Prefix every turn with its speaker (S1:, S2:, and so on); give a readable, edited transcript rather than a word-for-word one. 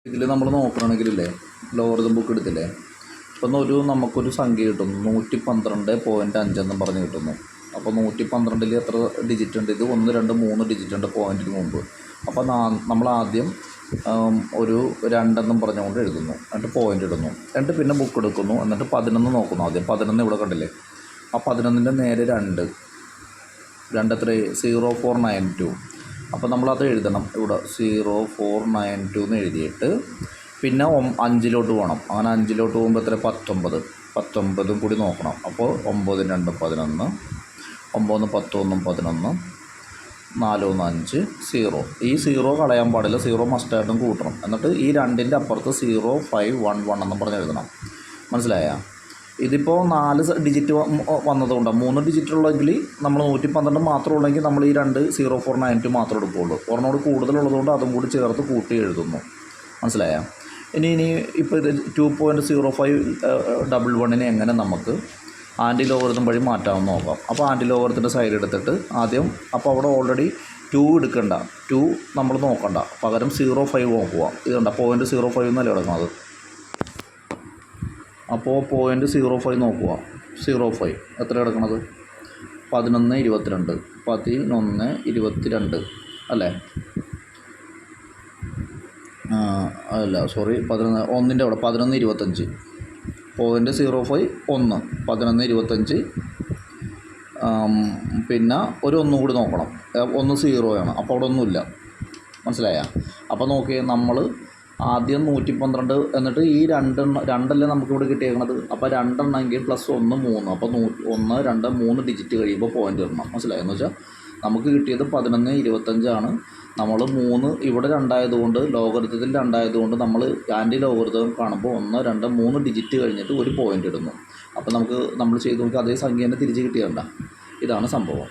S1: ഇതിൽ നമ്മൾ നോക്കുകയാണെങ്കിലേ logarithm book എടുത്തില്ലേ, ഇപ്പം നമുക്കൊരു സംഖ്യ കിട്ടുന്നു 112.5 എന്നും പറഞ്ഞ് കിട്ടുന്നു. അപ്പോൾ 112 എത്ര ഡിജിറ്റ് ഉണ്ട്? ഇത് 1 2 3 ഡിജിറ്റ് ഉണ്ട് പോയിൻറ്റിന് മുമ്പ്. അപ്പോൾ നമ്മൾ ആദ്യം ഒരു 2 എന്നും പറഞ്ഞുകൊണ്ട് എഴുതുന്നു, എന്നിട്ട് പോയിൻ്റ് ഇടുന്നു, എന്നിട്ട് പിന്നെ ബുക്ക് എടുക്കുന്നു, എന്നിട്ട് 11 നോക്കുന്നു. ആദ്യം 11 ഇവിടെ കണ്ടില്ലേ, ആ 11ൻ്റെ നേരെ 2 എത്ര 0492. അപ്പോൾ നമ്മളത് എഴുതണം ഇവിടെ 0492 എന്ന് എഴുതിയിട്ട് പിന്നെ 5 പോകണം. അങ്ങനെ 5 പോകുമ്പോൾ എത്ര 19 കൂടി നോക്കണം. അപ്പോൾ 9 2 11, 9 10 1 11, 4 1 5 0. ഈ 0 കളയാൻ പാടില്ല, 0 മസ്റ്റായിട്ടും കൂട്ടണം. എന്നിട്ട് ഈ 2ൻ്റെ അപ്പുറത്ത് 0511 എന്നും പറഞ്ഞ് എഴുതണം. മനസ്സിലായ? ഇതിപ്പോൾ 4 ഡിജിറ്റ് വന്നതുകൊണ്ട് 3 ഡിജിറ്റ് ഉള്ളെങ്കിൽ നമ്മൾ 112 മാത്രം ഉള്ളെങ്കിൽ നമ്മൾ ഈ 2 0492 മാത്രമേ എടുക്കുകയുള്ളൂ. ഒരെണ്ണോട് കൂടുതലുള്ളതുകൊണ്ട് അതും കൂടി ചേർത്ത് കൂട്ടി എഴുതുന്നു. മനസ്സിലായ? ഇനി ഇപ്പോൾ ഇത് 2.0511 എങ്ങനെ നമുക്ക് ആൻറ്റി ലോഗരിതം വഴി മാറ്റാമെന്ന് നോക്കാം. അപ്പോൾ ആൻറ്റി ലോഗരിതത്തിൻ്റെ സൈഡ് എടുത്തിട്ട് ആദ്യം, അപ്പോൾ അവിടെ ഓൾറെഡി 2 എടുക്കണ്ട, 2 നമ്മൾ നോക്കണ്ട, പകരം 05 നോക്കുക. ഇത് കണ്ട 0.05 എന്നല്ലേ കിടക്കുന്നത്. അപ്പോൾ 0.05 നോക്കുക. 05 എത്ര കിടക്കണത്? 11 22 അല്ലേ? അല്ല സോറി, 1ൻ്റെ അവിടെ 11 25. 0.05 1 11 25. പിന്നെ ഒരു 1 കൂടി നോക്കണം. 1 0 ആണ്, അപ്പോൾ അവിടെ ഒന്നുമില്ല. മനസ്സിലായ? അപ്പോൾ നോക്കിയേ, നമ്മൾ ആദ്യം 112 എന്നിട്ട് ഈ 2 നമുക്കിവിടെ കിട്ടിയേക്കണത്. അപ്പോൾ 2 എണ്ണമെങ്കിൽ +1 3. അപ്പോൾ 1 2 3 ഡിജിറ്റ് കഴിയുമ്പോൾ പോയിൻ്റ് ഇടണം. മനസ്സിലായെന്ന് വെച്ചാൽ നമുക്ക് കിട്ടിയത് 11 25 നമ്മൾ 3 ഇവിടെ 2 ആയതുകൊണ്ട്, ലോഗരിതത്തിൽ 2 ആയതുകൊണ്ട് നമ്മൾ ആൻറ്റി ലോഗരിതം കാണുമ്പോൾ 1 2 3 ഡിജിറ്റ് കഴിഞ്ഞിട്ട് ഒരു പോയിൻ്റ് ഇടുന്നു. അപ്പോൾ നമ്മൾ ചെയ്ത് നോക്കി അതേ സംഖ്യ തന്നെ തിരിച്ച് കിട്ടിയണ്ട. ഇതാണ് സംഭവം.